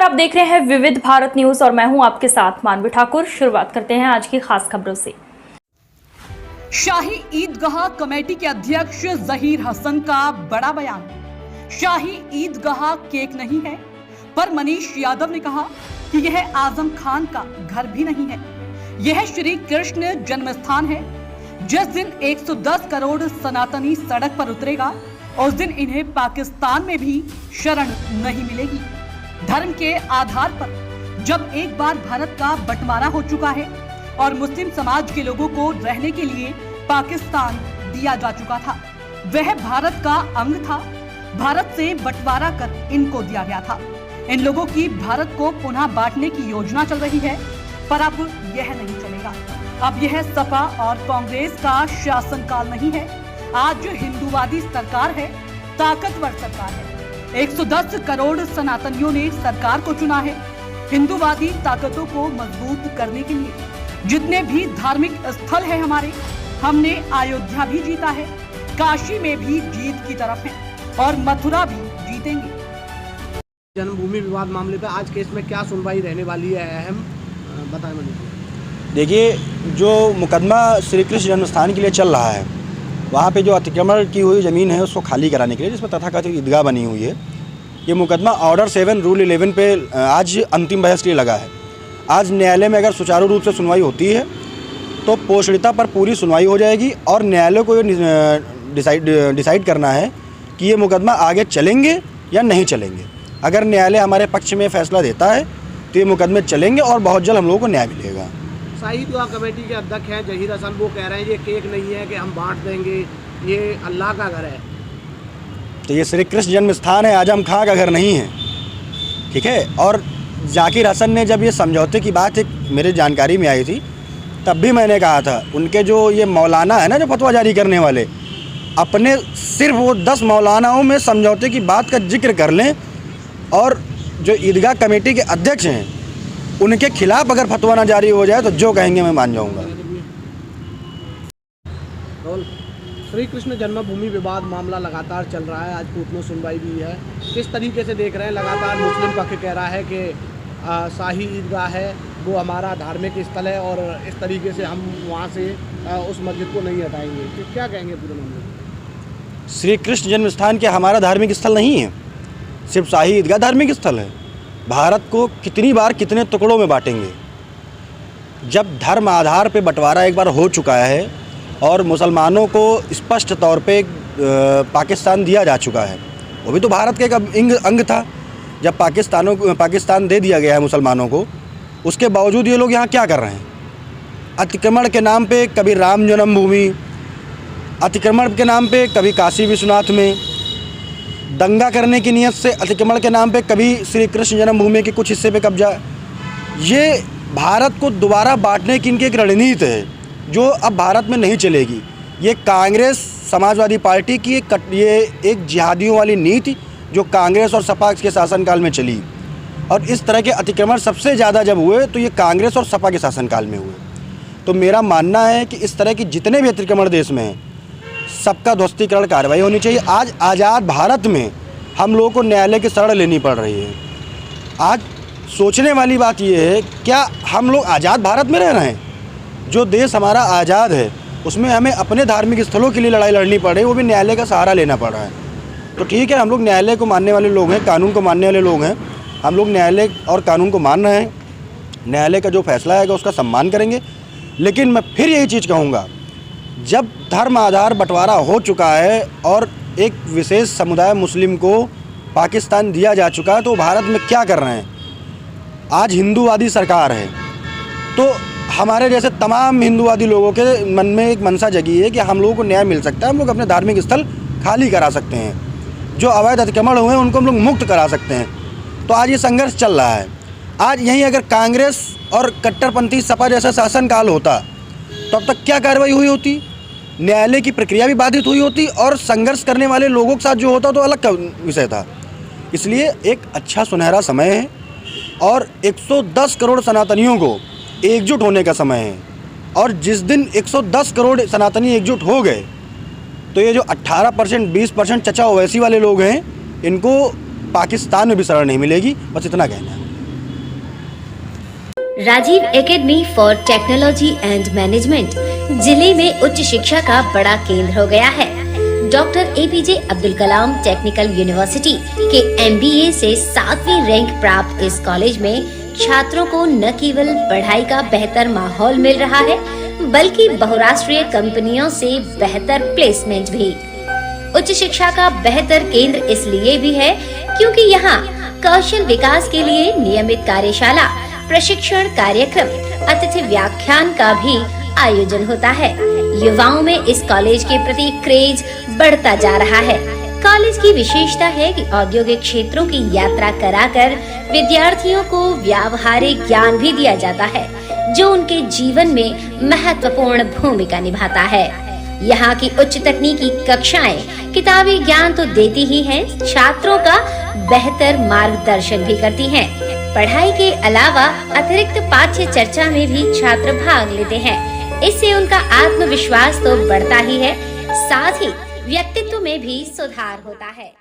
नमस्कार, आप देख रहे हैं विविध भारत न्यूज और मैं हूं आपके साथ मानवी ठाकुर। शुरुआत करते हैं आज की खास खबरों से। शाही ईदगाह कमेटी के अध्यक्ष जहीर हसन का बड़ा बयान। शाही ईदगाह केक नहीं है, पर मनीष यादव ने कहा कि यह आजम खान का घर भी नहीं है, यह श्री कृष्ण जन्मस्थान है। जिस दिन 110 करोड़ सनातनी सड़क पर उतरेगा उस दिन इन्हें पाकिस्तान में भी शरण नहीं मिलेगी। धर्म के आधार पर जब एक बार भारत का बंटवारा हो चुका है और मुस्लिम समाज के लोगों को रहने के लिए पाकिस्तान दिया जा चुका था, वह भारत का अंग था। भारत से बंटवारा कर इनको दिया गया था। इन लोगों की भारत को पुनः बांटने की योजना चल रही है, पर अब यह नहीं चलेगा। अब यह सपा और कांग्रेस का शासनकाल नहीं है। आज हिंदूवादी सरकार है, ताकतवर सरकार है। 110 करोड़ सनातनियों ने सरकार को चुना है हिंदूवादी ताकतों को मजबूत करने के लिए। जितने भी धार्मिक स्थल है हमारे, हमने अयोध्या भी जीता है, काशी में भी जीत की तरफ है और मथुरा भी जीतेंगे। जन्मभूमि विवाद मामले पर आज केस में क्या सुनवाई रहने वाली है, अहम बताएं मनीष। देखिए, जो मुकदमा श्री कृष्ण जन्मस्थान के लिए चल रहा है, वहाँ पे जो अतिक्रमण की हुई ज़मीन है उसको खाली कराने के लिए, जिसमें तथाकथित ईदगाह बनी हुई है, ये मुकदमा ऑर्डर 7 रूल 11 पे आज अंतिम बहस के लिए लगा है। आज न्यायालय में अगर सुचारू रूप से सुनवाई होती है तो पोषणिता पर पूरी सुनवाई हो जाएगी और न्यायालय को ये डिसाइड करना है कि ये मुकदमा आगे चलेंगे या नहीं चलेंगे। अगर न्यायालय हमारे पक्ष में फैसला देता है तो ये मुकदमे चलेंगे और बहुत जल्द हम लोगों को न्याय मिलेगा। शाही ईदगाह कमेटी के अध्यक्ष हैं जहीर हसन, वो कह रहे हैं ये केक नहीं है कि हम बांट देंगे, ये अल्लाह का घर है। तो ये श्री कृष्ण जन्म स्थान है, आजम खां का घर नहीं है, ठीक है। और जाकिर हसन ने जब ये समझौते की बात एक मेरे जानकारी में आई थी, तब भी मैंने कहा था उनके जो ये मौलाना है ना, जो फतवा जारी करने वाले, अपने सिर्फ वो 10 मौलानाओं में समझौते की बात का जिक्र कर लें और जो ईदगाह कमेटी के अध्यक्ष हैं उनके खिलाफ अगर फतवा ना जारी हो जाए तो जो कहेंगे मैं मान जाऊंगा। श्री कृष्ण जन्मभूमि विवाद मामला लगातार चल रहा है, आज कोर्ट में सुनवाई भी है। किस तरीके से देख रहे हैं? लगातार मुस्लिम पक्ष कह रहा है कि शाही ईदगाह है वो हमारा धार्मिक स्थल है और इस तरीके से हम वहाँ से उस मस्जिद को नहीं हटाएंगे। तो क्या कहेंगे पूरे मामले? श्री कृष्ण जन्म स्थान क्या हमारा धार्मिक स्थल नहीं है? सिर्फ शाही ईदगाह धार्मिक स्थल है। भारत को कितनी बार कितने टुकड़ों में बांटेंगे? जब धर्म आधार पे बंटवारा एक बार हो चुका है और मुसलमानों को स्पष्ट तौर पे पाकिस्तान दिया जा चुका है, वो भी तो भारत का एक अंग था। जब पाकिस्तान दे दिया गया है मुसलमानों को, उसके बावजूद ये लोग यहाँ क्या कर रहे हैं? अतिक्रमण के नाम पे कभी राम जन्मभूमि, अतिक्रमण के नाम पे कभी काशी विश्वनाथ में, दंगा करने की नीयत से अतिक्रमण के नाम पे कभी श्री कृष्ण जन्मभूमि के कुछ हिस्से पे कब्जा। ये भारत को दोबारा बांटने की इनकी एक रणनीति है जो अब भारत में नहीं चलेगी। ये कांग्रेस समाजवादी पार्टी की ये एक जिहादियों वाली नीति जो कांग्रेस और सपा के शासनकाल में चली, और इस तरह के अतिक्रमण सबसे ज़्यादा जब हुए तो ये कांग्रेस और सपा के शासनकाल में हुए। तो मेरा मानना है कि इस तरह की जितने भी अतिक्रमण देश में हैं, सबका ध्वस्तीकरण कार्रवाई होनी चाहिए। आज आज़ाद भारत में हम लोगों को न्यायालय की शरण लेनी पड़ रही है। आज सोचने वाली बात यह है, क्या हम लोग आज़ाद भारत में रह रहे हैं? जो देश हमारा आज़ाद है उसमें हमें अपने धार्मिक स्थलों के लिए लड़ाई लड़नी पड़ रही है, वो भी न्यायालय का सहारा लेना पड़ रहा है। तो ठीक है, हम लोग न्यायालय को मानने वाले लोग हैं, कानून को मानने वाले लोग हैं, हम लोग न्यायालय और कानून को मान रहे हैं। न्यायालय का जो फैसला आएगा उसका सम्मान करेंगे। लेकिन मैं फिर यही चीज़ कहूँगा, जब धर्म आधार बंटवारा हो चुका है और एक विशेष समुदाय मुस्लिम को पाकिस्तान दिया जा चुका है, तो भारत में क्या कर रहे हैं? आज हिंदूवादी सरकार है, तो हमारे जैसे तमाम हिंदूवादी लोगों के मन में एक मनसा जगी है कि हम लोगों को न्याय मिल सकता है, हम लोग अपने धार्मिक स्थल खाली करा सकते हैं, जो अवैध अतिक्रमण हुए हैं उनको हम लोग मुक्त करा सकते हैं। तो आज ये संघर्ष चल रहा है। आज यहीं अगर कांग्रेस और कट्टरपंथी सपा जैसा शासनकाल होता तो अब तक क्या कार्रवाई हुई होती? न्यायालय की प्रक्रिया भी बाधित हुई होती और संघर्ष करने वाले लोगों के साथ जो होता तो अलग का विषय था। इसलिए एक अच्छा सुनहरा समय है और 110 करोड़ सनातनियों को एकजुट होने का समय है। और जिस दिन 110 करोड़ सनातनी एकजुट हो गए तो ये जो 18% 20% चचा ओवैसी वाले लोग हैं, इनको पाकिस्तान में भी शरण नहीं मिलेगी। बस इतना कहना है। Rajiv academy for technology and management जिले में उच्च शिक्षा का बड़ा केंद्र हो गया है। Doctor APJ Abdul Kalam technical university के MBA से 7वीं रैंक प्राप्त इस कॉलेज में छात्रों को न केवल पढ़ाई का बेहतर माहौल मिल रहा है, बल्कि बहुराष्ट्रीय कंपनियों से बेहतर प्लेसमेंट भी। उच्च शिक्षा का बेहतर केंद्र इसलिए भी है क्योंकि यहाँ कौशल विकास के लिए नियमित कार्यशाला, प्रशिक्षण कार्यक्रम, अतिथि व्याख्यान का भी आयोजन होता है। युवाओं में इस कॉलेज के प्रति क्रेज बढ़ता जा रहा है। कॉलेज की विशेषता है कि औद्योगिक क्षेत्रों की यात्रा कराकर विद्यार्थियों को व्यावहारिक ज्ञान भी दिया जाता है, जो उनके जीवन में महत्वपूर्ण भूमिका निभाता है। यहाँ की उच्च तकनीकी कक्षाएं किताबी ज्ञान तो देती ही हैं, छात्रों का बेहतर मार्गदर्शन भी करती हैं। पढ़ाई के अलावा अतिरिक्त पाठ्य चर्चा में भी छात्र भाग लेते हैं। इससे उनका आत्मविश्वास तो बढ़ता ही है, साथ ही व्यक्तित्व में भी सुधार होता है।